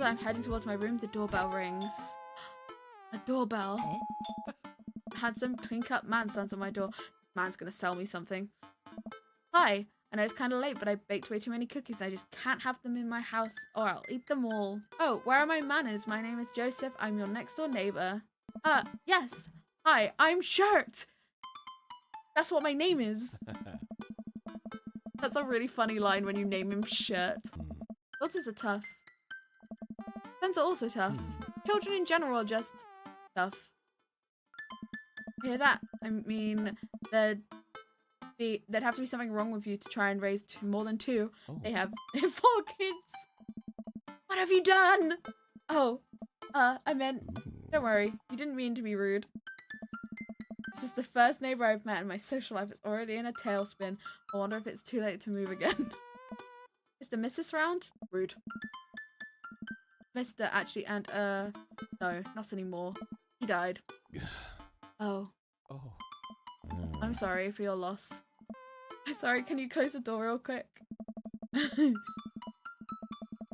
I'm heading towards my room, the doorbell rings. A doorbell. A handsome, clean-cut man stands at my door. Man's gonna sell me something. Hi. I know it's kind of late, but I baked way too many cookies and I just can't have them in my house or I'll eat them all. Oh, where are my manners? My name is Joseph. I'm your next door neighbor. Yes. Hi, I'm Shirt. That's what my name is. That's a really funny line when you name him Shirt. Daughters are tough. Sons are also tough. Children in general are just tough. Hear that? I mean, there'd have to be something wrong with you to try and raise more than two. Oh. They have 4 kids. What have you done? Oh, I meant, don't worry. You didn't mean to be rude. This is the first neighbor I've met and my social life is already in a tailspin. I wonder if it's too late to move again. Is the Mrs. round? Rude. Mr. actually, and, no, not anymore. He died. Oh. Oh. I'm sorry for your loss. I'm sorry, can you close the door real quick?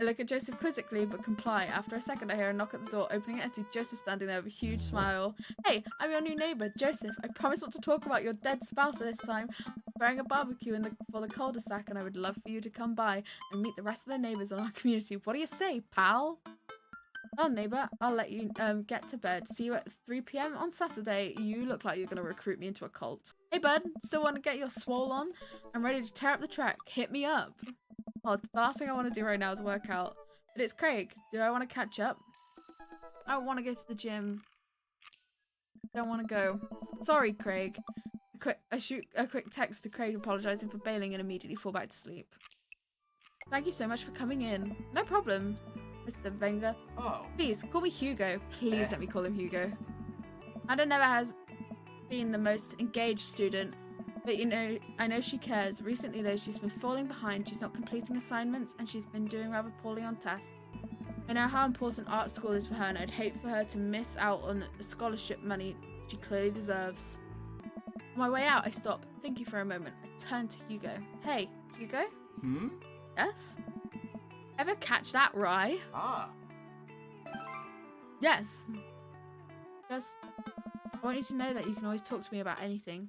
I look at Joseph quizzically, but comply. After a second, I hear a knock at the door. Opening it, I see Joseph standing there with a huge smile. Hey, I'm your new neighbour, Joseph. I promise not to talk about your dead spouse this time. I'm throwing a barbecue for the cul-de-sac, and I would love for you to come by and meet the rest of the neighbours in our community. What do you say, pal? Oh, neighbour, I'll let you get to bed. See you at 3 p.m. on Saturday. You look like you're going to recruit me into a cult. Hey, bud, still want to get your swole on? I'm ready to tear up the track. Hit me up. Oh, the last thing I want to do right now is work out. But it's Craig. Do I want to catch up? I don't want to go to the gym. I don't want to go. Sorry, Craig. I shoot a quick text to Craig apologising for bailing and immediately fall back to sleep. Thank you so much for coming in. No problem, Mr. Wenger. Oh. Please, call me Hugo. Please let me call him Hugo. Ada never has been the most engaged student, but you know, I know she cares. Recently though, she's been falling behind. She's not completing assignments and she's been doing rather poorly on tests. I know how important art school is for her and I'd hate for her to miss out on the scholarship money she clearly deserves. On my way out, I stop, thinking for a moment. I turn to Hugo. Hey, Hugo? Hmm? Yes? Ever catch that rye? Ah. Yes. Just, I want you to know that you can always talk to me about anything.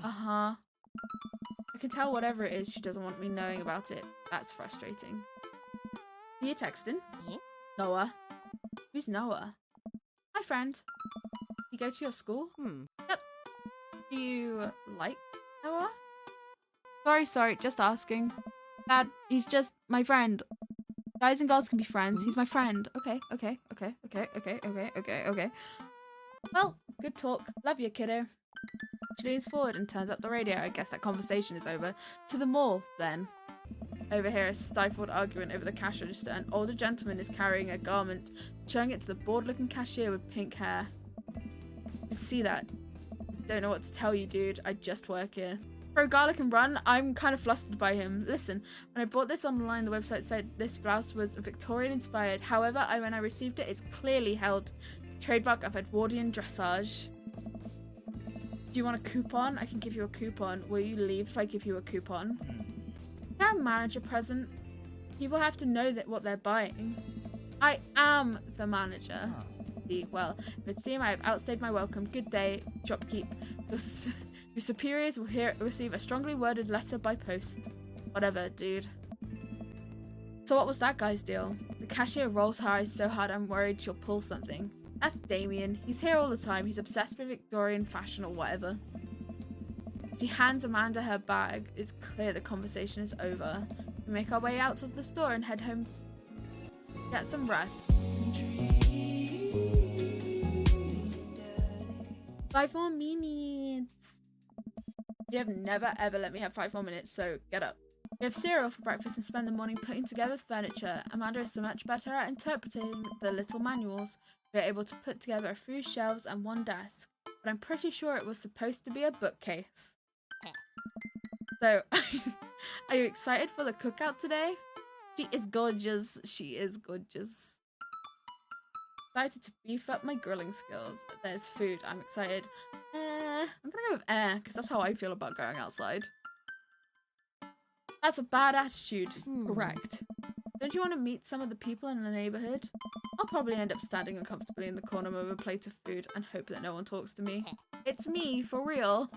Uh-huh. I can tell whatever it is she doesn't want me knowing about it. That's frustrating. Are you texting? Yeah. Noah. Who's Noah? My friend. You go to your school? Yep. Do you like Noah? Sorry, just asking. Dad, he's just my friend. Guys and girls can be friends. He's my friend. Okay. Well, good talk. Love you, kiddo. She leans forward and turns up the radio. I guess that conversation is over. To the mall, then. Overhear a stifled argument over the cash register. An older gentleman is carrying a garment, showing it to the bored-looking cashier with pink hair. I see that. Don't know what to tell you, dude. I just work here. Throw garlic and run. I'm kind of flustered by him. Listen, when I bought this online, the website said this blouse was Victorian inspired. However, when I received it, it's clearly held trademark of Edwardian dressage. Do you want a coupon? I can give you a coupon. Will you leave if I give you a coupon? Is there a manager present? People have to know that what they're buying. I am the manager. Well, if it seems I have outstayed my welcome. Good day, shopkeep. Your superiors will receive a strongly worded letter by post. Whatever, dude. So what was that guy's deal? The cashier rolls her eyes so hard I'm worried she'll pull something. That's Damien. He's here all the time. He's obsessed with Victorian fashion or whatever. She hands Amanda her bag. It's clear the conversation is over. We make our way out of the store and head home. Get some rest. 5 more minutes. You have never ever let me have 5 more minutes, so get up. We have cereal for breakfast and spend the morning putting together furniture. Amanda is so much better at interpreting the little manuals. We are able to put together a few shelves and 1 desk, but I'm pretty sure it was supposed to be a bookcase. So, are you excited for the cookout today? She is gorgeous. She is gorgeous. Excited to beef up my grilling skills. There's food. I'm excited. I'm gonna go with air, because that's how I feel about going outside. That's a bad attitude. Correct. Don't you want to meet some of the people in the neighborhood? I'll probably end up standing uncomfortably in the corner with a plate of food and hope that no one talks to me. It's me, for real.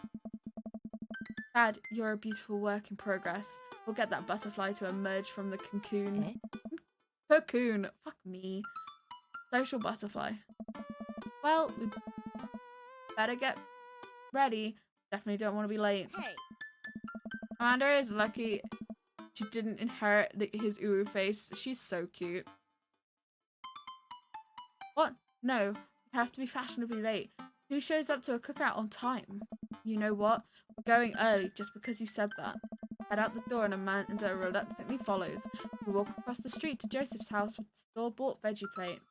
Dad, you're a beautiful work in progress. We'll get that butterfly to emerge from the cocoon. Cocoon. Fuck me. Social butterfly. Well, we better get ready. Definitely don't want to be late. Hey. Amanda is lucky she didn't inherit his Uru face. She's so cute. What? No. We have to be fashionably late. Who shows up to a cookout on time? You know what? We're going early just because you said that. Head out the door and Amanda reluctantly follows. We walk across the street to Joseph's house with the store-bought veggie plate.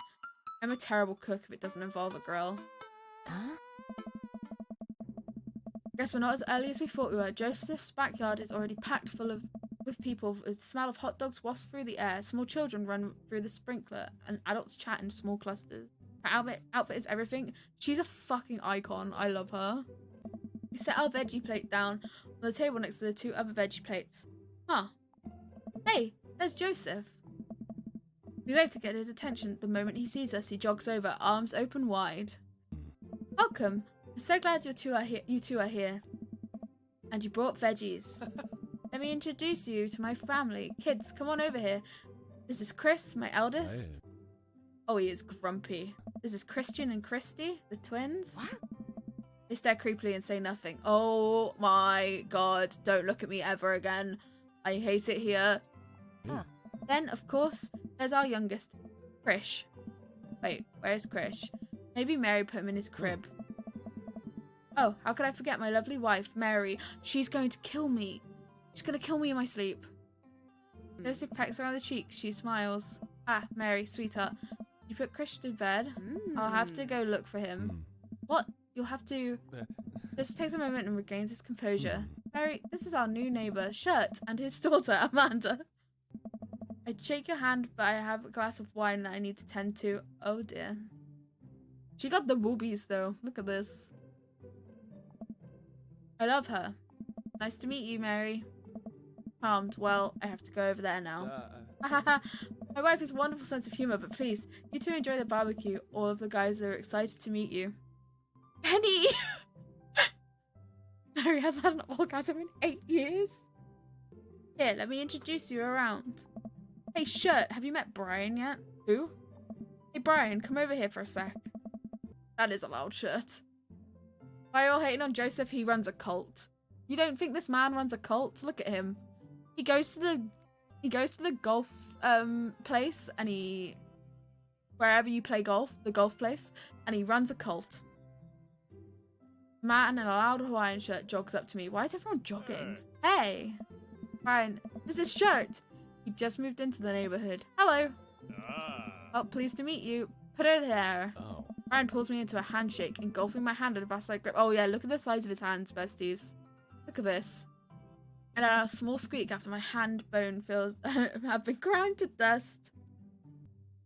I'm a terrible cook if it doesn't involve a grill. Huh? Guess we're not as early as we thought we were. Joseph's backyard is already packed full with people. The smell of hot dogs wafts through the air. Small children run through the sprinkler and adults chat in small clusters. Her outfit is everything. She's a fucking icon. I love her. We set our veggie plate down on the table next to the 2 other veggie plates. Huh. Hey, there's Joseph. We wave to get his attention. The moment he sees us, he jogs over, arms open wide. Welcome. I'm so glad you two are here. And you brought veggies. Let me introduce you to my family. Kids, come on over here. This is Chris, my eldest. Hey. Oh, he is grumpy. This is Christian and Christy, the twins. What? They stare creepily and say nothing. Oh my god, don't look at me ever again. I hate it here. Huh. Then, of course, there's our youngest, Krish. Wait, where's Krish? Maybe Mary put him in his crib. Oh, how could I forget my lovely wife, Mary? She's going to kill me. She's going to kill me in my sleep. Joseph pecks her on the cheek. She smiles. Ah, Mary, sweetheart. You put Krish to bed? I'll have to go look for him. What? You'll have to... Just takes a moment and regains his composure. Mary, this is our new neighbour, Shirt, and his daughter, Amanda. I'd shake your hand, but I have a glass of wine that I need to tend to. Oh dear. She got the boobies though. Look at this. I love her. Nice to meet you, Mary. Charmed. Well, I have to go over there now. My wife has a wonderful sense of humour, but please, you two enjoy the barbecue. All of the guys are excited to meet you. Penny! Mary has had an orgasm in 8 years. Here, let me introduce you around. Hey, Shirt, have you met Brian yet? Who? Hey, Brian, come over here for a sec. That is a loud Shirt. Why are you all hating on Joseph? He runs a cult. You don't think this man runs a cult? Look at him. He goes to the golf place, and wherever you play golf, the golf place, and he runs a cult. A man in a loud Hawaiian shirt jogs up to me. Why is everyone jogging? Hey, Brian, this is Shirt. He just moved into the neighborhood. Hello. Oh, pleased to meet you. Put her there. Oh. Brian pulls me into a handshake, engulfing my hand in a vast grip. Oh yeah, look at the size of his hands, besties. Look at this. And a small squeak after my hand bone feels have been ground to dust.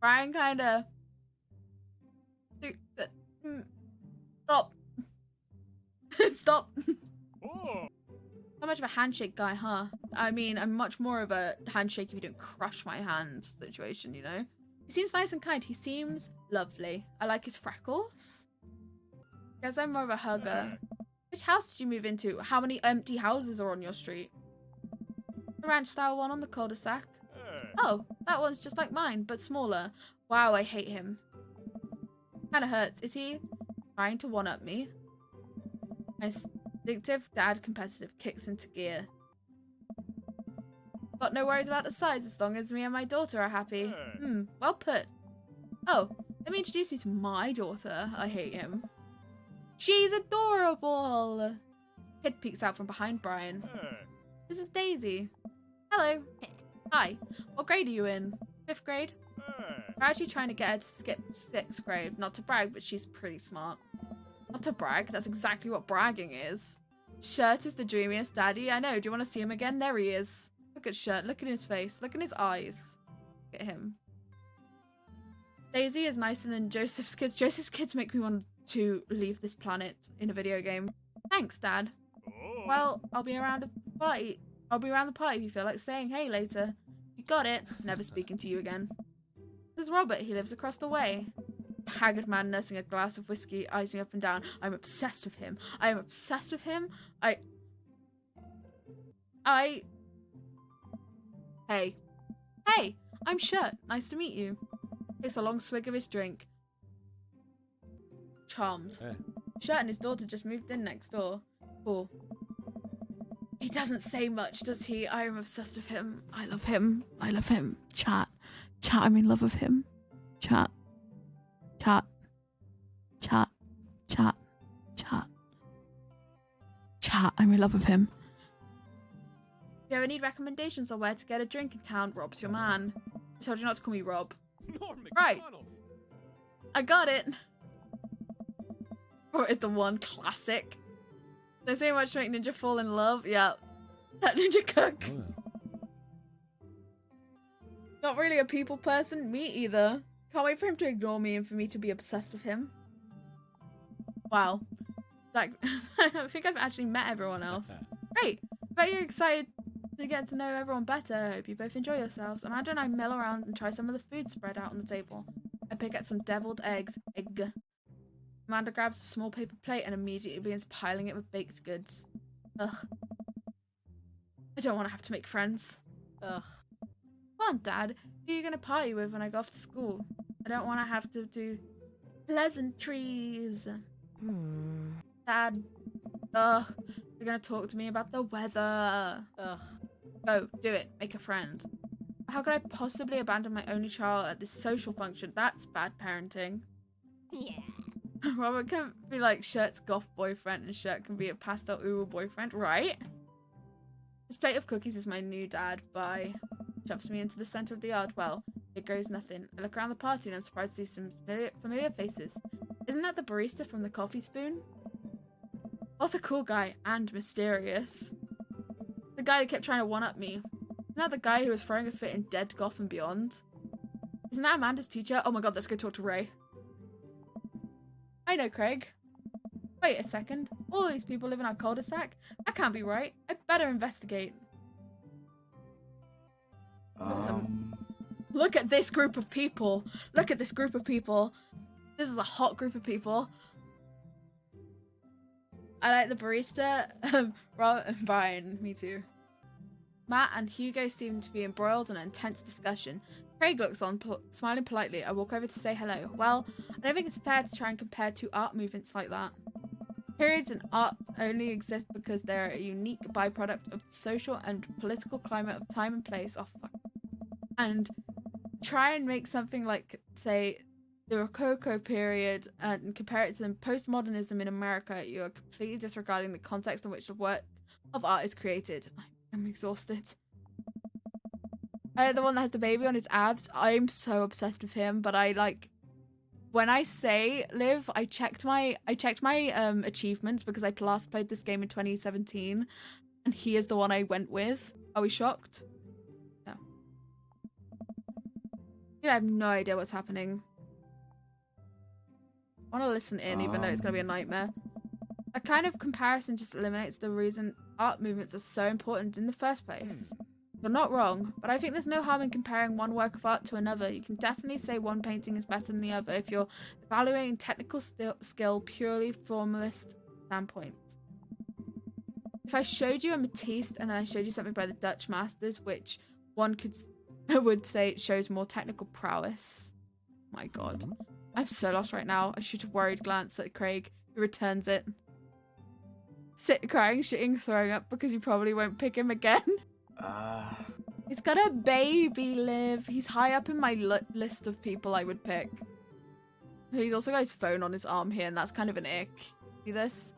Brian kinda stop. Stop. Not much of a handshake guy, huh? I mean, I'm much more of a handshake if you don't crush my hand situation, you know? He seems nice and kind. He seems lovely. I like his freckles. Guess I'm more of a hugger. Which house did you move into? How many empty houses are on your street? The ranch style one on the cul-de-sac. Oh, that one's just like mine, but smaller. Wow, I hate him. Kinda hurts. Is he trying to one-up me? My instinctive dad competitive kicks into gear. Got no worries about the size as long as me and my daughter are happy. Well put. Oh, let me introduce you to my daughter. I hate him. She's adorable. Kid peeks out from behind Brian. This is Daisy. Hello. Hi. What grade are you in? 5th grade? We're actually trying to get her to skip 6th grade. Not to brag, but she's pretty smart. Not to brag. That's exactly what bragging is. Shirt is the dreamiest daddy. I know. Do you want to see him again? There he is. Look at Shirt. Look at his face. Look at his eyes. Look at him. Daisy is nicer than Joseph's kids. Joseph's kids make me want to leave this planet in a video game. Thanks, Dad. Well, I'll be around the party if you feel like saying hey later. You got it. Never speaking to you again. There's Robert. He lives across the way. A haggard man nursing a glass of whiskey eyes me up and down. I'm obsessed with him. I am obsessed with him. Hey. Hey, I'm Shirt. Nice to meet you. Takes a long swig of his drink. Charmed. Hey. Shirt and his daughter just moved in next door. Cool. He doesn't say much, does he? I am obsessed with him. I love him. I love him. Chat. Chat, I'm in love with him. Chat. Chat. Chat. Chat. Chat. Chat, I'm in love with him. If you ever need recommendations on where to get a drink in town, Rob's your man. I told you not to call me Rob. Right. I got it. Or is the one classic. There's so much to make Ninja fall in love. Yeah. That Ninja cook. Oh, yeah. Not really a people person. Me either. Can't wait for him to ignore me and for me to be obsessed with him. Wow. Like, I think I've actually met everyone else. Great. Bet you're excited to get to know everyone better. I hope you both enjoy yourselves. Amanda and I mill around and try some of the food spread out on the table. I pick at some deviled eggs. Egg. Amanda grabs a small paper plate and immediately begins piling it with baked goods. Ugh. I don't want to have to make friends. Ugh. Come on, Dad. Who are you going to party with when I go off to school? I don't want to have to do pleasantries. Dad. Ugh. They're going to talk to me about the weather. Ugh. Go, do it. Make a friend. How could I possibly abandon my only child at this social function? That's bad parenting. Yeah. Robert can be like Shirt's goth boyfriend and Shirt can be a pastel uwu boyfriend, right? This plate of cookies is my new dad. Bye. Shoves me into the center of the yard. Well, it goes nothing. I look around the party and I'm surprised to see some familiar faces. Isn't that the barista from the Coffee Spoon? What a cool guy and mysterious. The guy that kept trying to one-up me. Isn't that the guy who was throwing a fit in Dead Goth and Beyond? Isn't that Amanda's teacher? Oh my god, let's go talk to Ray. I know Craig. Wait a second. All these people live in our cul-de-sac? That can't be right. I better investigate. Look at this group of people. Look at this group of people. This is a hot group of people. I like the barista. Rob and Brian. Me too. Matt and Hugo seem to be embroiled in an intense discussion. Craig looks on, smiling politely. I walk over to say hello. Well, I don't think it's fair to try and compare two art movements like that. Periods in art only exist because they're a unique byproduct of the social and political climate of time and place. Oh, fuck. And try and make something like, say, the Rococo period and compare it to the postmodernism in America, you are completely disregarding the context in which the work of art is created. I'm exhausted. The one that has the baby on his abs. I'm so obsessed with him, but I like when I say Liv, I checked my achievements because I last played this game in 2017 and he is the one I went with. Are we shocked? No. I have no idea what's happening. I want to listen in even though it's going to be a nightmare. A kind of comparison just eliminates the reason art movements are so important in the first place. You're not wrong, but I think there's no harm in comparing one work of art to another. You can definitely say one painting is better than the other if you're evaluating technical skill purely formalist standpoint. If I showed you a Matisse and then I showed you something by the Dutch masters, which one would say shows more technical prowess. My god. I'm so lost right now. I shoot a worried glance at Craig, who returns it. Sit crying, shitting, throwing up because you probably won't pick him again. He's got a baby, Liv. He's high up in my list of people I would pick. He's also got his phone on his arm here, and that's kind of an ick. See this?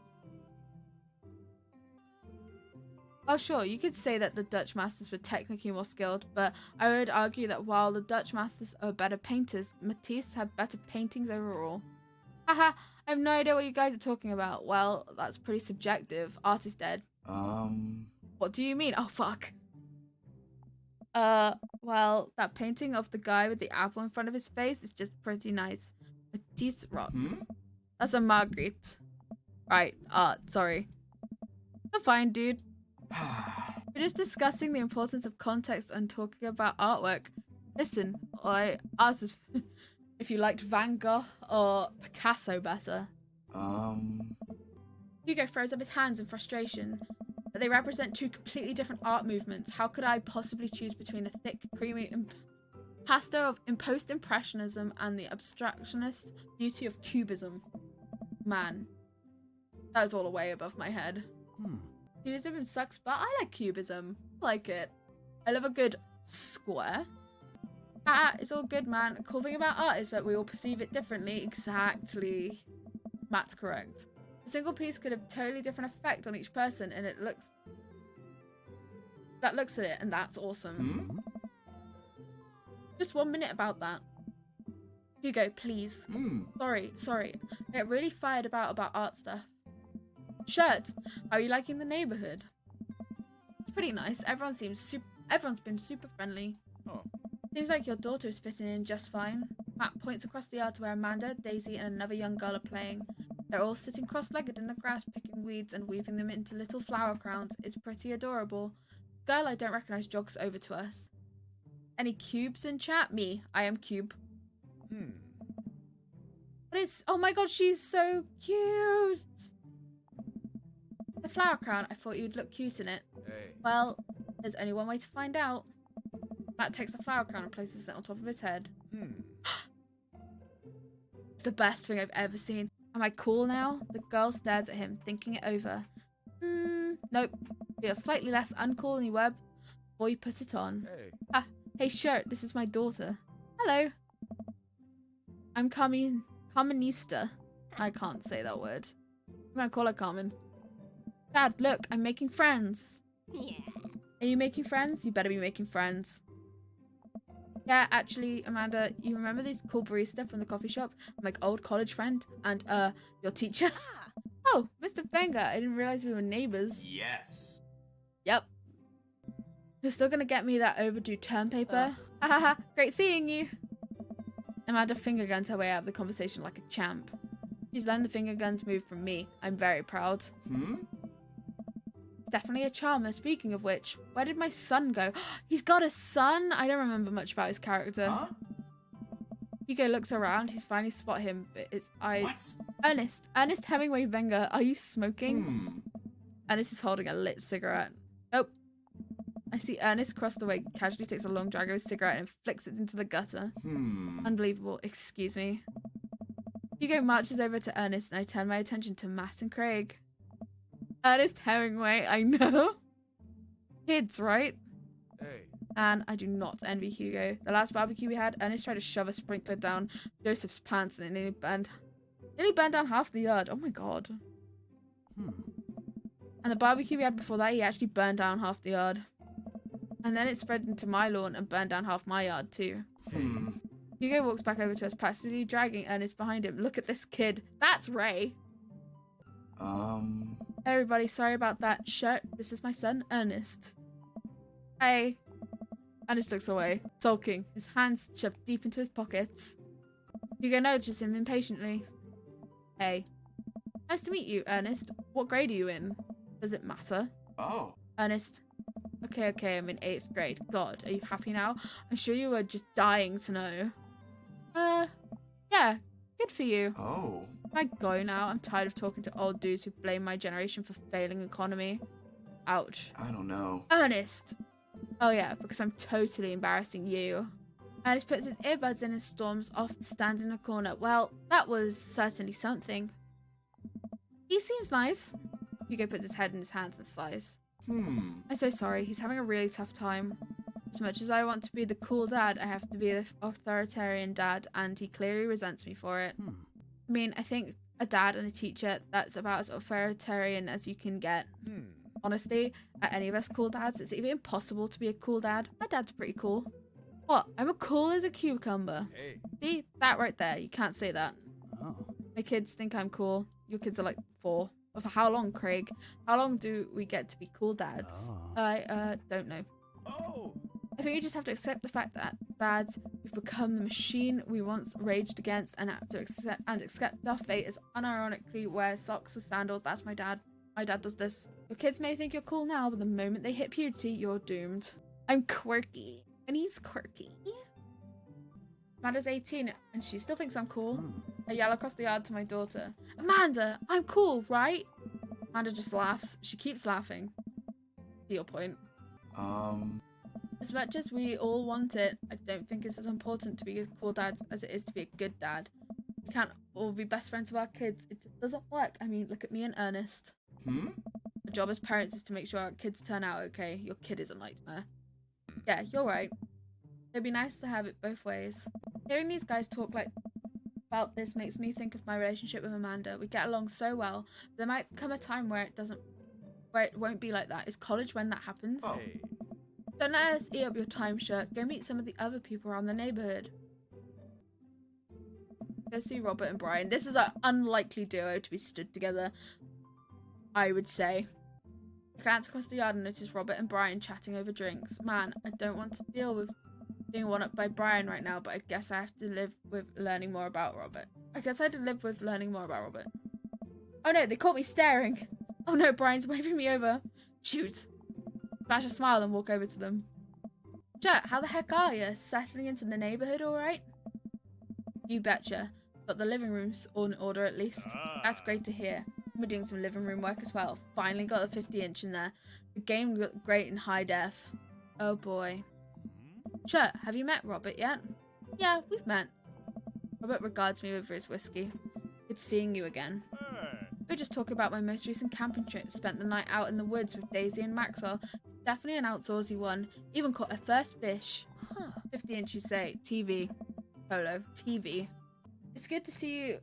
Oh, sure, you could say that the Dutch masters were technically more skilled, but I would argue that while the Dutch masters are better painters, Matisse have better paintings overall. Haha, I have no idea what you guys are talking about. Well, that's pretty subjective. Art is dead. What do you mean? Oh, fuck. Well, that painting of the guy with the apple in front of his face is just pretty nice. Matisse rocks. That's a Marguerite. Right, art, sorry. I'm fine, dude. We're just discussing the importance of context and talking about artwork. Listen, I asked if you liked Van Gogh or Picasso better. Hugo throws up his hands in frustration. But they represent two completely different art movements. How could I possibly choose between the thick, creamy impasto of post-impressionism and the abstractionist beauty of cubism? Man, that was all way above my head. Cubism sucks, but I like cubism. I like it. I love a good square. It's all good, man. The cool thing about art is that we all perceive it differently. Exactly. Matt's correct. A single piece could have totally different effect on each person, and looks at it, and that's awesome. Just 1 minute about that. Hugo, please. Sorry. I get really fired about art stuff. Shirt, how are you liking the neighborhood? It's pretty nice. Everyone's been super friendly. Seems like your daughter is fitting in just fine. Matt points across the yard to where Amanda, Daisy, and another young girl are playing. They're all sitting cross-legged in the grass, picking weeds and weaving them into little flower crowns. It's pretty adorable. Girl I don't recognize jogs over to us. Any cubes in chat? Me. I am cube. But it's... Oh my god, she's so cute! The flower crown, I thought you'd look cute in it. Hey. Well, there's only one way to find out. Matt takes the flower crown and places it on top of his head. It's the best thing I've ever seen. Am I cool now? The girl stares at him, thinking it over. Nope. You're slightly less uncool than you were before you put it on. Hey. Hey, shirt, this is my daughter. Hello. I'm Carmenista. I can't say that word. I'm gonna call her Carmen. Dad, look, I'm making friends. Yeah. Are you making friends? You better be making friends. Yeah, actually, Amanda, you remember this cool barista from the coffee shop? My old college friend and, your teacher? Oh, Mr. Wenger, I didn't realize we were neighbors. Yes. Yep. You're still gonna get me that overdue term paper? Hahaha, great seeing you. Amanda finger guns her way out of the conversation like a champ. She's learned the finger guns move from me. I'm very proud. It's definitely a charmer. Speaking of which, where did my son go? He's got a son? I don't remember much about his character. Huh? Hugo looks around. He's finally spot him, but his eyes... What? Ernest Hemingway Wenger, are you smoking? Ernest is holding a lit cigarette. Nope. I see Ernest cross the way, casually takes a long drag of his cigarette and flicks it into the gutter. Unbelievable. Excuse me. Hugo marches over to Ernest and I turn my attention to Matt and Craig. Ernest Hemingway, I know. Kids, right? Hey. And I do not envy Hugo. The last barbecue we had, Ernest tried to shove a sprinkler down Joseph's pants and it nearly burned down half the yard. Oh my god. And the barbecue we had before that, he actually burned down half the yard. And then it spread into my lawn and burned down half my yard too. Hugo walks back over to us, passively dragging Ernest behind him. Look at this kid. That's Ray. Everybody, sorry about that. Shirt, this is my son, Ernest. Hey. Ernest looks away, sulking, his hands shoved deep into his pockets. Hugo nudges him impatiently. Hey. Nice to meet you, Ernest. What grade are you in? Does it matter? Oh. Ernest. Okay, I'm in 8th grade. God, are you happy now? I'm sure you were just dying to know. Yeah, good for you. Oh. Can I go now? I'm tired of talking to old dudes who blame my generation for failing economy. Ouch. I don't know. Ernest! Oh yeah, because I'm totally embarrassing you. Ernest puts his earbuds in and storms off to stand in a corner. Well, that was certainly something. He seems nice. Hugo puts his head in his hands and sighs. I'm so sorry. He's having a really tough time. As much as I want to be the cool dad, I have to be the authoritarian dad, and he clearly resents me for it. I mean, I think a dad and a teacher, that's about as authoritarian as you can get. Honestly, are any of us cool dads? Is it even impossible to be a cool dad? My dad's pretty cool. What? I'm as cool as a cucumber. Hey. See? That right there. You can't say that. Oh. My kids think I'm cool. Your kids are like 4. But for how long, Craig? How long do we get to be cool dads? Oh. I don't know. Oh. I think we just have to accept the fact that dads, we've become the machine we once raged against, and have to accept our fate as unironically wear socks or sandals. That's my dad. My dad does this. Your kids may think you're cool now, but the moment they hit puberty, you're doomed. I'm quirky. And he's quirky. Amanda's 18 and she still thinks I'm cool. I yell across the yard to my daughter. Amanda, I'm cool, right? Amanda just laughs. She keeps laughing. To your point. As much as we all want it, I don't think it's as important to be a cool dad as it is to be a good dad. We can't all be best friends with our kids. It just doesn't work. I mean, look at me and Ernest. Our job as parents is to make sure our kids turn out okay. Your kid is a nightmare. Yeah, you're right. It'd be nice to have it both ways. Hearing these guys talk about this makes me think of my relationship with Amanda. We get along so well, but there might come a time where it won't be like that. Is college when that happens? Hey. Don't let us eat up your time, Shirt. Go meet some of the other people around the neighborhood. Go see Robert and Brian. This is an unlikely duo to be stood together, I would say. I glance across the yard and notice Robert and Brian chatting over drinks. Man, I don't want to deal with being one up by Brian right now, but I guess I have to live with learning more about Robert. Oh no, they caught me staring. Oh no, Brian's waving me over. Shoot. Flash a smile and walk over to them. Shirt, how the heck are you? Settling into the neighborhood alright? You betcha. Got the living rooms in order at least. That's great to hear. We're doing some living room work as well. Finally got the 50-inch in there. The game looked great in high def. Oh boy. Shirt, have you met Robert yet? Yeah, we've met. Robert regards me over his whiskey. Good seeing you again. We were just talking about my most recent camping trip. Spent the night out in the woods with Daisy and Maxwell. Definitely an outdoorsy one. Even caught a first fish. 50-inch you say. TV. Polo. TV. It's good to see you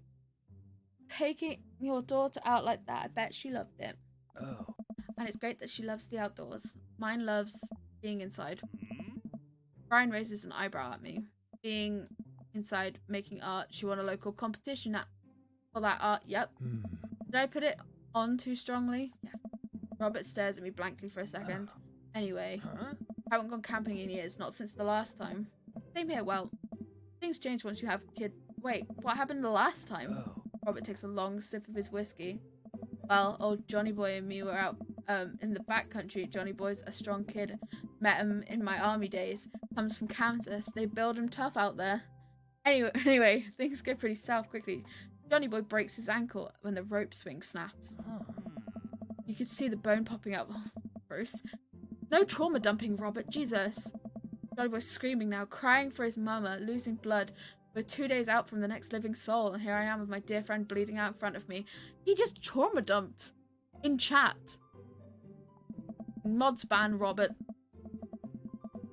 taking your daughter out like that. I bet she loved it. Oh. And it's great that she loves the outdoors. Mine loves being inside. Brian raises an eyebrow at me. Being inside, making art. She won a local competition for that art. Yep. Did I put it on too strongly? Yes. Robert stares at me blankly for a second. Anyway, haven't gone camping in years, not since the last time. Same here, well, things change once you have a kid. Wait, what happened the last time? Robert takes a long sip of his whiskey. Well, old Johnny Boy and me were out in the backcountry. Johnny Boy's a strong kid. Met him in my army days. Comes from Kansas. They build him tough out there. Anyway, things go pretty south quickly. Johnny Boy breaks his ankle when the rope swing snaps. You could see the bone popping up. Gross. No trauma dumping, Robert. Jesus. Johnny Boy's screaming now, crying for his mama, losing blood. We're 2 days out from the next living soul, and here I am with my dear friend bleeding out in front of me. He just trauma dumped. In chat. Mods ban Robert.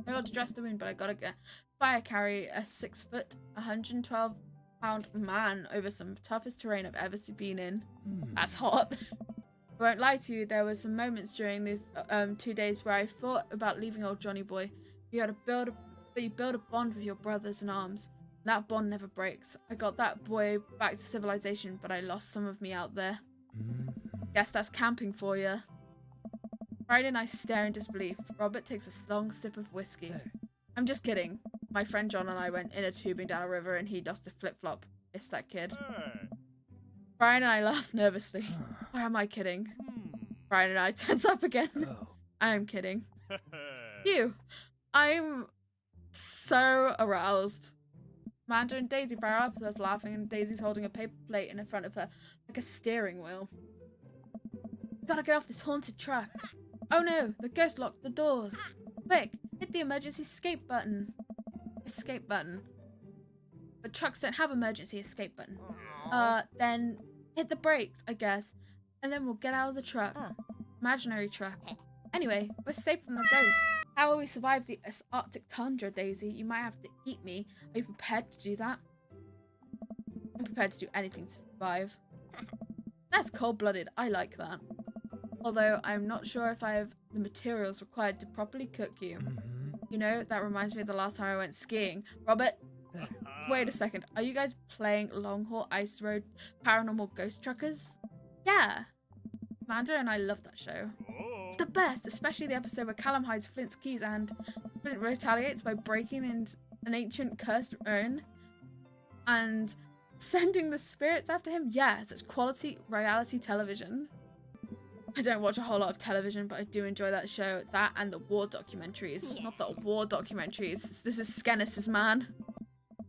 I got to dress the wound, but I gotta get fire carry a 6 foot, 112-pound man over some toughest terrain I've ever been in. That's hot. I won't lie to you, there were some moments during these 2 days where I thought about leaving old Johnny Boy. You build a bond with your brothers in arms. That bond never breaks. I got that boy back to civilization, but I lost some of me out there. Guess that's camping for you. Friday and I stare in disbelief. Robert takes a long sip of whiskey. I'm just kidding. My friend John and I went inner tubing down a river and he lost a flip-flop. It's that kid. Brian and I laugh nervously. Or am I kidding? Brian and I tense up again. I'm kidding. Phew. I'm so aroused. Amanda and Daisy barrel up to us laughing, and Daisy's holding a paper plate in front of her like a steering wheel. Gotta get off this haunted truck. Oh no, the ghost locked the doors. Quick, hit the emergency escape button. Escape button. But trucks don't have emergency escape button. Then hit the brakes, I guess. And then we'll get out of the truck. Imaginary truck. Anyway, we're safe from the ghosts. How will we survive the Arctic tundra, Daisy? You might have to eat me. Are you prepared to do that? I'm prepared to do anything to survive. That's cold-blooded. I like that. Although I'm not sure if I have the materials required to properly cook you. You know, that reminds me of the last time I went skiing. Robert, wait a second. Are you guys playing Long Haul Ice Road Paranormal Ghost Truckers? Yeah. Amanda and I love that show. It's the best, especially the episode where Callum hides Flint's keys and Flint retaliates by breaking into an ancient cursed urn and sending the spirits after him. Yeah, such quality reality television. I don't watch a whole lot of television, but I do enjoy that show. That and the war documentaries. Not the war documentaries. This is Skennis's man.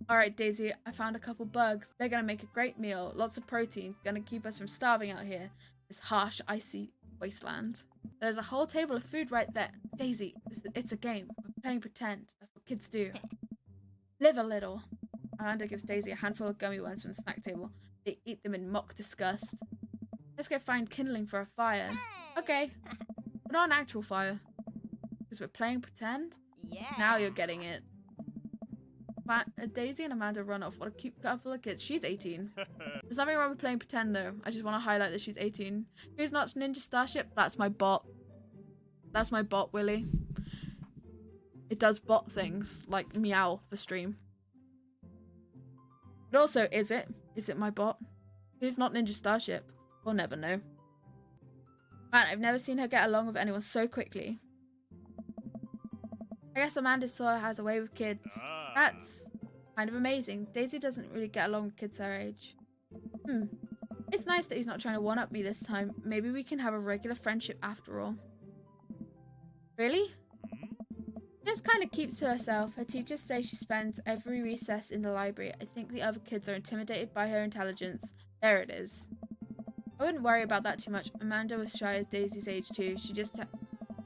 Alright, Daisy, I found a couple bugs. They're gonna make a great meal. Lots of protein. Gonna keep us from starving out here. This harsh, icy wasteland. There's a whole table of food right there. Daisy, it's a game. We're playing pretend. That's what kids do. Live a little. Amanda gives Daisy a handful of gummy worms from the snack table. They eat them in mock disgust. Let's go find kindling for a fire. Okay. But not an actual fire. Because we're playing pretend? Yeah. Now you're getting it. Daisy and Amanda run off. What a cute couple of kids. She's 18. There's nothing wrong with playing pretend though. I just want to highlight that she's 18. Who's not Ninja Starship? That's my bot. That's my bot, Willy. It does bot things like meow for stream. But also, is it? Is it my bot? Who's not Ninja Starship? We'll never know. Man, I've never seen her get along with anyone so quickly. I guess Amanda saw her has a way with kids. That's kind of amazing. Daisy doesn't really get along with kids her age. It's nice that he's not trying to one-up me this time. Maybe we can have a regular friendship after all. Really? Just kind of keeps to herself. Her teachers say she spends every recess in the library. I think the other kids are intimidated by her intelligence. There it is. I wouldn't worry about that too much. Amanda was shy as Daisy's age too. She just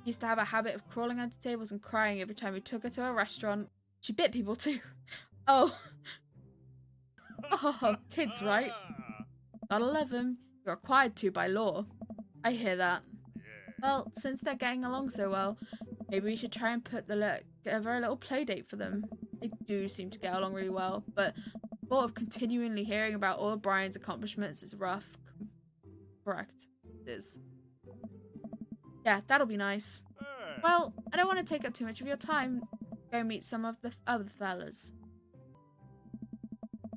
used to have a habit of crawling under tables and crying every time we took her to a restaurant. She bit people too. Oh. Oh, kids, right? Gotta love them. You're required to by law. I hear that. Well, since they're getting along so well, maybe we should try and put together a little play date for them. They do seem to get along really well, but the thought of continually hearing about all of Brian's accomplishments is rough. Correct. It is. Yeah, that'll be nice. Well, I don't want to take up too much of your time. Go meet some of the other fellas.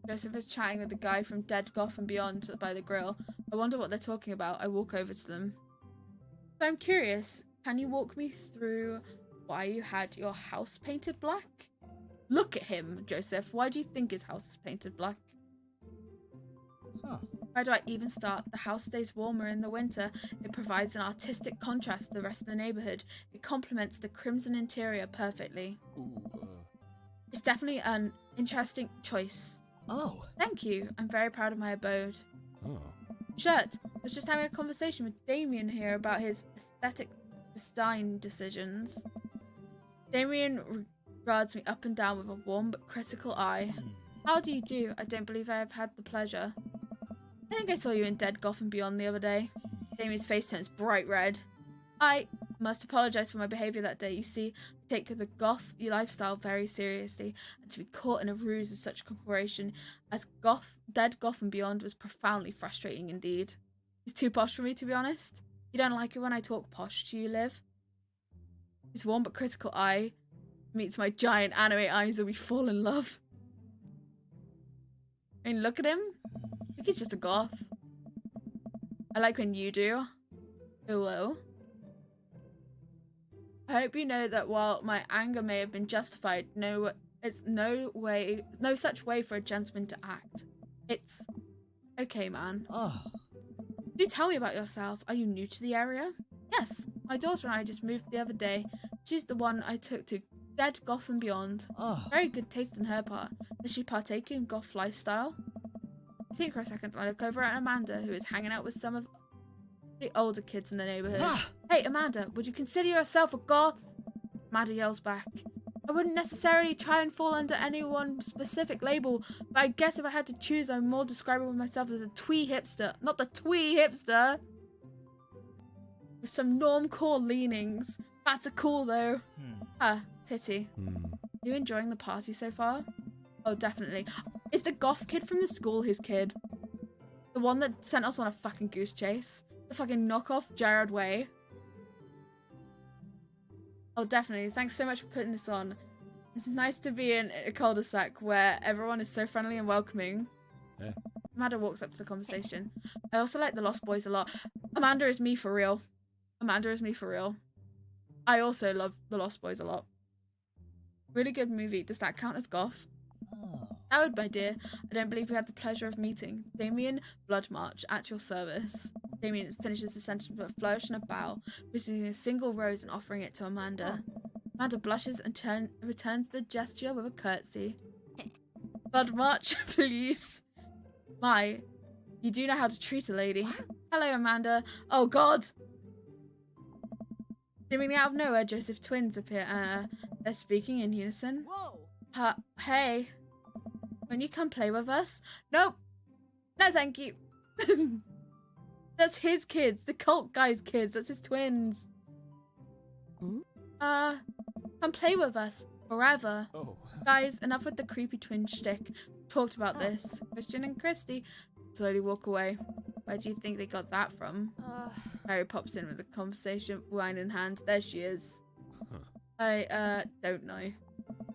Joseph is chatting with the guy from Dead Goth and Beyond by the grill. I wonder what they're talking about. I walk over to them. So I'm curious, can you walk me through why you had your house painted black? Look at him, Joseph. Why do you think his house is painted black? Where do I even start? The house stays warmer in the winter. It provides an artistic contrast to the rest of the neighborhood. It complements the crimson interior perfectly. It's definitely an interesting choice. Oh. Thank you. I'm very proud of my abode. Oh. Shirt. I was just having a conversation with Damien here about his aesthetic design decisions. Damien regards me up and down with a warm but critical eye. How do you do? I don't believe I have had the pleasure. I think I saw you in Dead Goth and Beyond the other day. Damien's face turns bright red. I must apologise for my behaviour that day. You see, I take the goth lifestyle very seriously, and to be caught in a ruse of such a corporation as Dead Goth and Beyond was profoundly frustrating indeed. He's too posh for me, to be honest. You don't like it when I talk posh to you, Liv? His warm but critical eye meets my giant anime eyes and we fall in love. I mean, look at him. I think he's just a goth. I like when you do. Hello. I hope you know that while my anger may have been justified, it's no such way for a gentleman to act. It's okay, man. Do tell me about yourself. Are you new to the area? Yes, my daughter and I just moved the other day. She's the one I took to Dead Goth and Beyond. Very good taste on her part. Does she partake in goth lifestyle? I think for a second I look over at Amanda, who is hanging out with some of the older kids in the neighborhood. Hey, Amanda, would you consider yourself a goth? Amanda yells back. I wouldn't necessarily try and fall under any one specific label, but I guess if I had to choose, I'm more describing myself as a twee hipster. Not the twee hipster! With some normcore leanings. That's a cool though. Pity. You enjoying the party so far? Oh, definitely. Is the goth kid from the school his kid? The one that sent us on a fucking goose chase? The fucking knockoff Jared Way? Oh, definitely. Thanks so much for putting this on. It's nice to be in a cul-de-sac where everyone is so friendly and welcoming. Yeah. Amanda walks up to the conversation. I also like the Lost Boys a lot. Amanda is me for real. Amanda is me for real. I also love the Lost Boys a lot. Really good movie. Does that count as goth? That would, my dear. I don't believe we had the pleasure of meeting. Damien Bloodmarch, at your service. Damien finishes the sentence with a flourish and a bow, receiving a single rose and offering it to Amanda. Amanda blushes and returns the gesture with a curtsy. Blood march, please. My, you do know how to treat a lady. Hello, Amanda. Oh, God. Seemingly out of nowhere, Joseph twins appear. They're speaking in unison. Whoa. Hey, when you come play with us? Nope. No, thank you. That's his kids. The cult guy's kids. That's his twins. Hmm? Come play with us. Forever. Oh. Guys, enough with the creepy twin shtick. Talked about this. Christian and Christy slowly walk away. Where do you think they got that from? Mary pops in with a conversation, wine in hand. There she is. Huh. I don't know.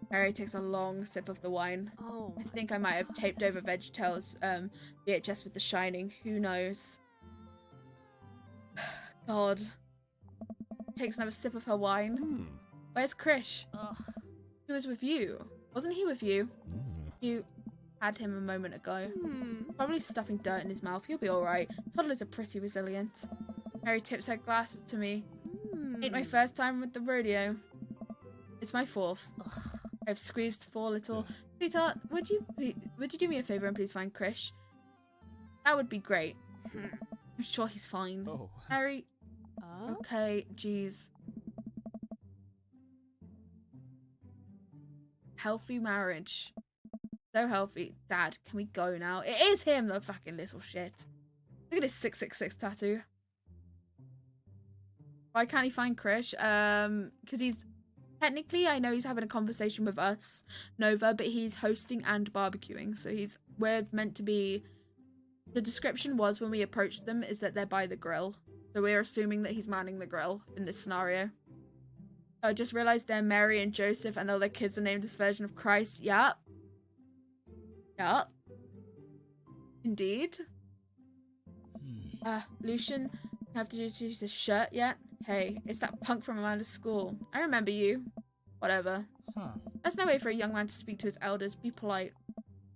Mary takes a long sip of the wine. Oh. I think I might have taped over VeggieTales VHS with The Shining. Who knows? God. Takes another sip of her wine. Where's Krish? Ugh. He was with you. Wasn't he with you? Mm. You had him a moment ago. Probably stuffing dirt in his mouth. He'll be alright. Toddlers are pretty resilient. Mary tips her glasses to me. Ain't my first time with the rodeo. It's my fourth. I've squeezed 4 little... Sweetheart, would you do me a favour and please find Krish? That would be great. I'm sure he's fine. Oh. Harry... Okay, jeez. Healthy marriage. So healthy. Dad, can we go now? It is him, the fucking little shit. Look at his 666 tattoo. Why can't he find Krish? Because he's... Technically, I know he's having a conversation with us, Nova, but he's hosting and barbecuing. So we're meant to be... The description was when we approached them is that they're by the grill. So we're assuming that he's manning the grill in this scenario. I just realised they're Mary and Joseph and all their kids are named as version of Christ. Yup. Yup. Indeed. Lucian, have to choose the shirt yet? Hey, it's that punk from Amanda's school. I remember you. Whatever. There's no way for a young man to speak to his elders. Be polite.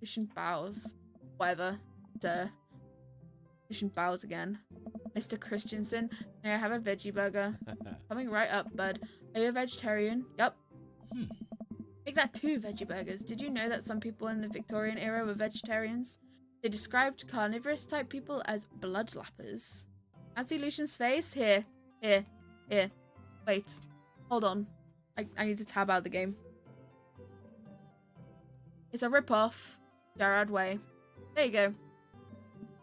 Lucian bows. Whatever. Duh. Lucian bows again. Mr. Christensen, may I have a veggie burger? Coming right up, bud. Are you a vegetarian? Yup. Make that 2 veggie burgers. Did you know that some people in the Victorian era were vegetarians? They described carnivorous type people as bloodlappers. Fancy Lucian's face? Here. Wait. Hold on. I need to tab out the game. It's a rip-off. Gerard Way. There you go.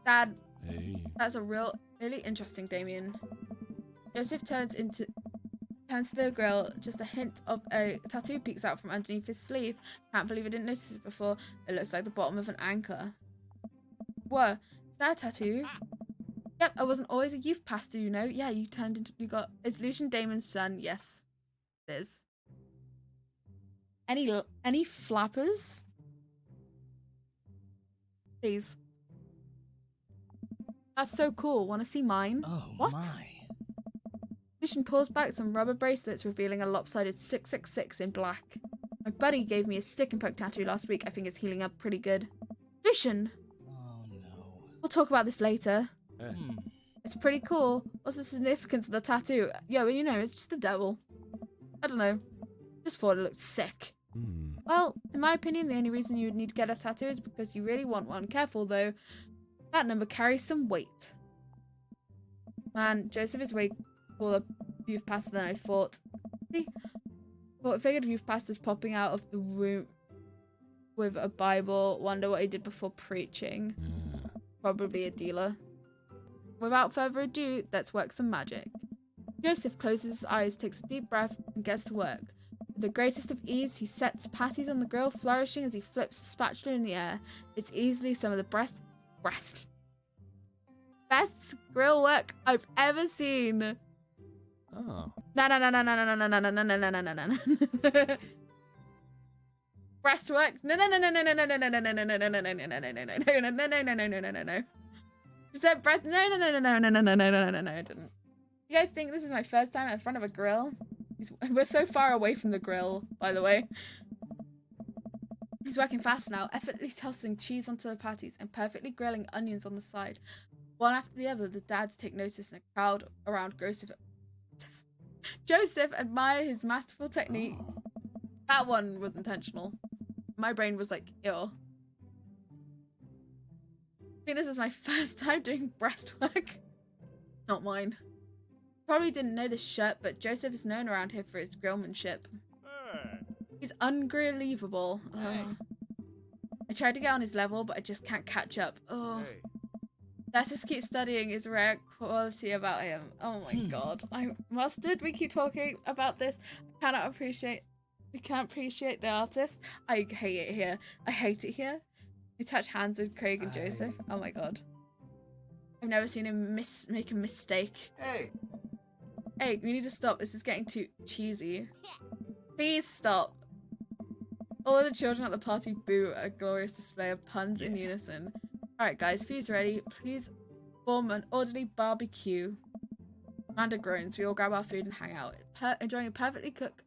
Dad. Hey. That's a really interesting, Damien. Joseph turns to the grill. Just a hint of a tattoo peeks out from underneath his sleeve. Can't believe I didn't notice it before. It looks like the bottom of an anchor. Whoa. Is that a tattoo? Yep, I wasn't always a youth pastor, you know. Yeah, it's Lucian Damon's son. Yes, it is. Any flappers? Please. That's so cool. Want to see mine? Oh, what? my. Lucian pulls back some rubber bracelets, revealing a lopsided 666 in black. My buddy gave me a stick and poke tattoo last week. I think it's healing up pretty good. Lucian! Oh, no. We'll talk about this later. Hey. It's pretty cool. What's the significance of the tattoo? Yeah, well, you know, it's just the devil. I don't know. Just thought it looked sick. Well, in my opinion, the only reason you would need to get a tattoo is because you really want one. Careful, though. That number carries some weight. Man, Joseph is way cooler youth pastor than I thought. See? I figured youth pastors popping out of the room with a Bible. Wonder what he did before preaching. Probably a dealer. Without further ado, let's work some magic. Joseph closes his eyes, takes a deep breath, and gets to work. With the greatest of ease, he sets patties on the grill, flourishing as he flips the spatula in the air. It's easily some of the best grill work I've ever seen. Oh. No. Breastwork. No. Is that breast? No. I didn't. You guys think this is my first time in front of a grill? We're so far away from the grill, by the way. He's working fast now, effortlessly tossing cheese onto the patties and perfectly grilling onions on the side. One after the other, the dads take notice and a crowd around Joseph admire his masterful technique. That one was intentional. My brain was like, ew. I think this is my first time doing breastwork. Not mine. Probably didn't know this shirt, but Joseph is known around here for his grillmanship. Hey. He's unbelievable. Hey. I tried to get on his level, but I just can't catch up. Oh. Hey. Let us keep studying his rare quality about him. Oh my god. Mustard, we keep talking about this. We can't appreciate the artist. I hate it here. I hate it here. We touch hands with Craig and Joseph. Oh my god. I've never seen him make a mistake. Hey, we need to stop. This is getting too cheesy. Please stop. All of the children at the party boo a glorious display of puns in unison. Alright guys, food's ready. Please form an orderly barbecue. Amanda groans. We all grab our food and hang out. Enjoying a perfectly cooked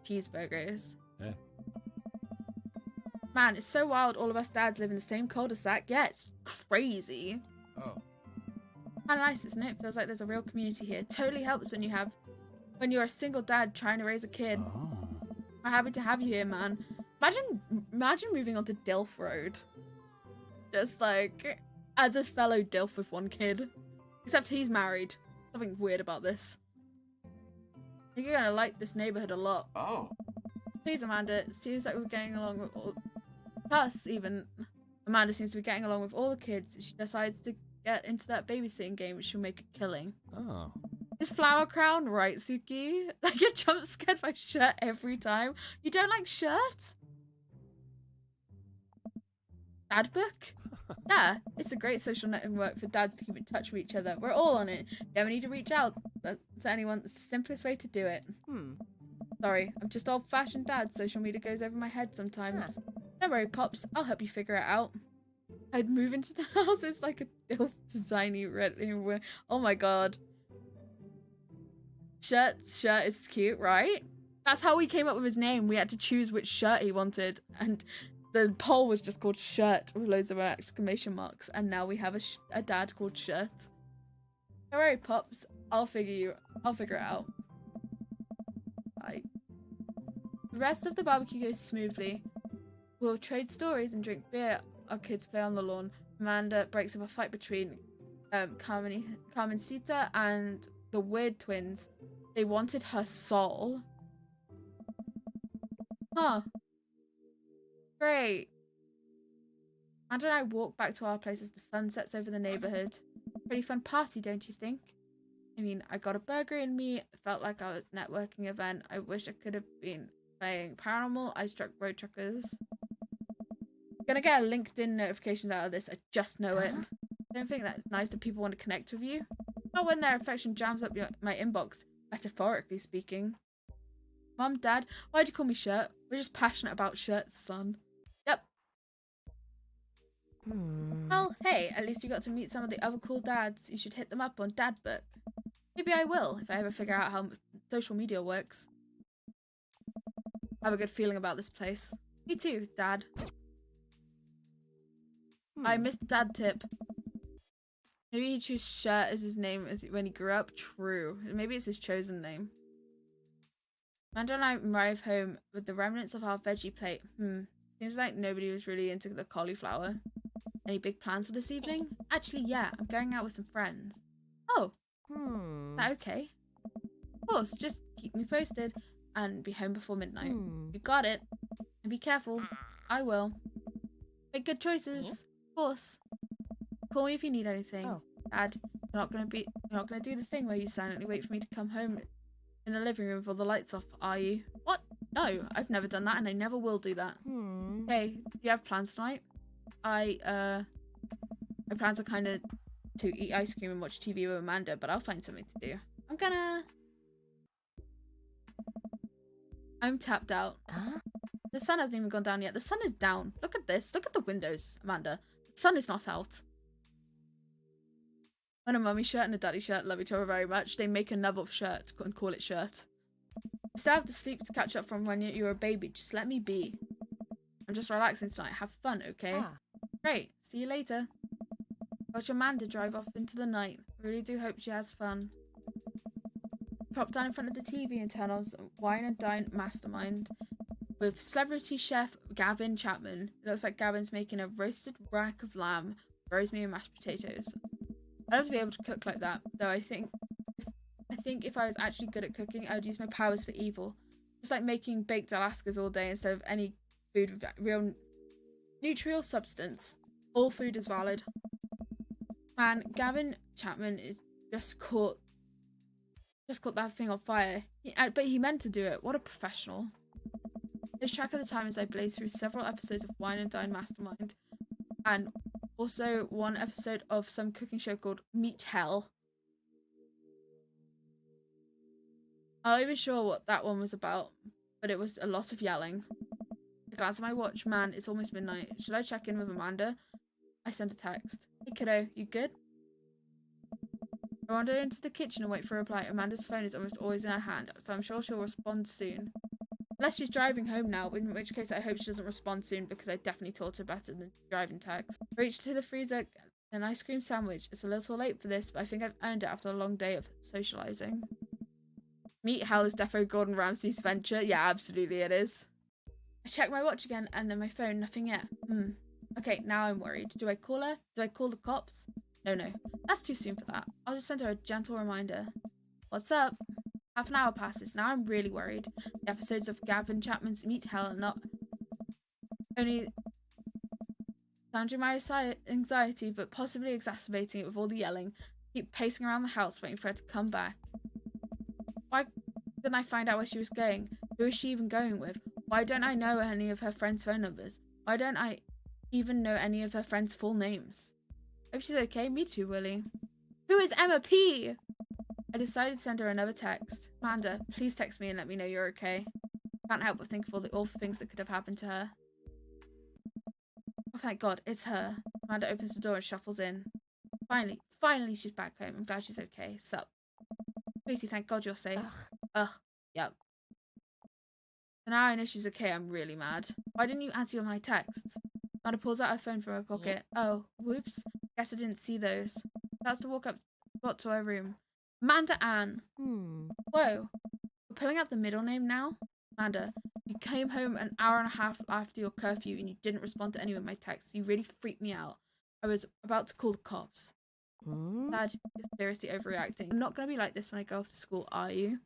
cheeseburgers. Yeah. Man, it's so wild all of us dads live in the same cul-de-sac. Yeah, it's crazy. Oh. How nice, isn't it? Feels like there's a real community here. Totally helps when you're a single dad trying to raise a kid. Oh. I'm happy to have you here, man. Imagine moving on to Dilf Road. Just like, as a fellow Dilf with one kid. Except he's married. Something weird about this. I think you're gonna like this neighborhood a lot. Oh. Please, Amanda. It seems like we're getting along with all... Plus, even... Amanda seems to be getting along with all the kids. She decides to get into that babysitting game, which she'll make a killing. Oh. Is flower crown right, Suki? I get jump scared by shirt every time. You don't like shirt? Dad book? Yeah, it's a great social network for dads to keep in touch with each other. We're all on it. You ever need to reach out to anyone, it's the simplest way to do it. Sorry, I'm just old-fashioned dad. Social media goes over my head sometimes. Don't worry, Pops. I'll help you figure it out. I'd move into the house. It's like a designy red. Oh my god. Shirt is cute, right? That's how we came up with his name. We had to choose which shirt he wanted, and the poll was just called Shirt with loads of exclamation marks. And now we have a dad called Shirt. Don't worry, Pops. I'll figure it out. Bye. The rest of the barbecue goes smoothly. We'll trade stories and drink beer. Our kids play on the lawn. Amanda breaks up a fight between Carmencita and the Weird twins. They wanted her soul. Huh. Great. Amanda and I walk back to our place as the sun sets over the neighborhood. Pretty fun party, don't you think? I mean, I got a burger in me. It felt like I was networking event. I wish I could have been playing Paranormal. I struck road truckers. Gonna get a LinkedIn notification out of this. I just know it. I don't think that's nice that people want to connect with you. Not when their affection jams up my inbox, metaphorically speaking. Mom, Dad, why'd you call me Shirt? We're just passionate about shirts, son. Yep. Well, hey, at least you got to meet some of the other cool dads. You should hit them up on Dad Book. Maybe I will, if I ever figure out how social media works. I have a good feeling about this place. Me too, Dad. I missed Dad tip. Maybe he chose Shirt as his name when he grew up. True. Maybe it's his chosen name. Amanda and I arrive home with the remnants of our veggie plate. Seems like nobody was really into the cauliflower. Any big plans for this evening? Actually, yeah. I'm going out with some friends. Oh. Is that okay? Of course. Just keep me posted. And be home before midnight. You got it. And be careful. I will. Make good choices. Of course. Call me if you need anything. Oh. Dad, you're not gonna do the thing where you silently wait for me to come home in the living room with all the lights off, are you? What? No, I've never done that and I never will do that. Hey, do you have plans tonight? My plans are kind of to eat ice cream and watch TV with Amanda, but I'll find something to do. I'm tapped out. Huh? The sun hasn't even gone down yet. The sun is down. Look at this. Look at the windows, Amanda. The sun is not out. When a mummy shirt and a daddy shirt love each other very much, they make another shirt and call it Shirt. I still have to sleep to catch up from when you were a baby. Just let me be. I'm just relaxing tonight. Have fun, okay? Great. See you later. Watch Amanda drive off into the night. Really do hope she has fun. Plop down in front of the TV and turn on some Wine and Dine Mastermind with celebrity chef Gavin Chapman. It looks like Gavin's making a roasted rack of lamb, rosemary and mashed potatoes. I'd love to be able to cook like that, though I think if I was actually good at cooking, I would use my powers for evil. Just like making baked Alaskas all day instead of any food with real nutritional substance. All food is valid. Man, Gavin Chapman is just caught that thing on fire. But he meant to do it. What a professional. Lose track of the time as I blaze through several episodes of Wine and Dine Mastermind. And also one episode of some cooking show called Meat Hell. I'm not even sure what that one was about, but it was a lot of yelling. I glance at my watch. Man, it's almost midnight. Should I check in with Amanda? I sent a text. Hey kiddo, you good? I wander into the kitchen and wait for a reply. Amanda's phone is almost always in her hand, so I'm sure she'll respond soon. Unless she's driving home now, in which case I hope she doesn't respond soon because I definitely taught her better than driving text. I reach to the freezer, an ice cream sandwich. It's a little late for this, but I think I've earned it after a long day of socializing. Meat Hell is defo Gordon Ramsay's venture. Yeah, absolutely it is. I check my watch again and then my phone, nothing yet. Okay, now I'm worried. Do I call her? Do I call the cops? No, that's too soon for that. I'll just send her a gentle reminder. What's up? Half an hour passes. Now I'm really worried. The episodes of Gavin Chapman's Meat Hell are not only sounding my anxiety, but possibly exacerbating it with all the yelling. Keep pacing around the house waiting for her to come back. Why didn't I find out where she was going? Who is she even going with? Why don't I know any of her friends' phone numbers? Why don't I even know any of her friends' full names? Hope she's okay. Me too, Willie. Who is Emma P? I decided to send her another text. Amanda, please text me and let me know you're okay. Can't help but think of all the awful things that could have happened to her. Oh, thank God, it's her. Amanda opens the door and shuffles in. Finally she's back home. I'm glad she's okay. Sup? Sweetie, thank God you're safe. Ugh, yep. So now I know she's okay, I'm really mad. Why didn't you answer my texts? Amanda pulls out her phone from her pocket. Oh, whoops. Guess I didn't see those. Starts to walk to her room. Amanda Ann. Whoa. We're pulling out the middle name now? Amanda, you came home an hour and a half after your curfew and you didn't respond to any of my texts. You really freaked me out. I was about to call the cops. Dad, you're seriously overreacting. You're not going to be like this when I go off to school, are you?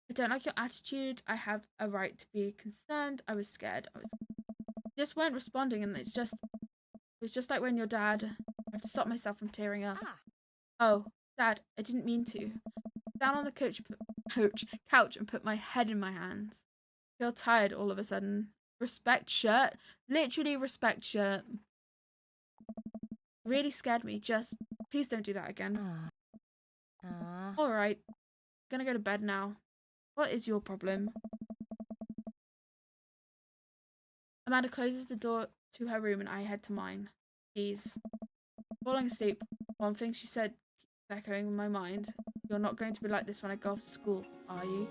I don't like your attitude. I have a right to be concerned. I was scared. Just weren't responding, and it was just like when your dad. I have to stop myself from tearing up. Oh, Dad, I didn't mean to. Down on the couch and put my head in my hands. I feel tired all of a sudden. Respect shirt. Literally respect shirt. Really scared me. Just, please don't do that again. Alright. Gonna go to bed now. What is your problem? Amanda closes the door to her room and I head to mine. Jeez. Falling asleep. One thing she said keeps echoing in my mind. You're not going to be like this when I go off to school, are you?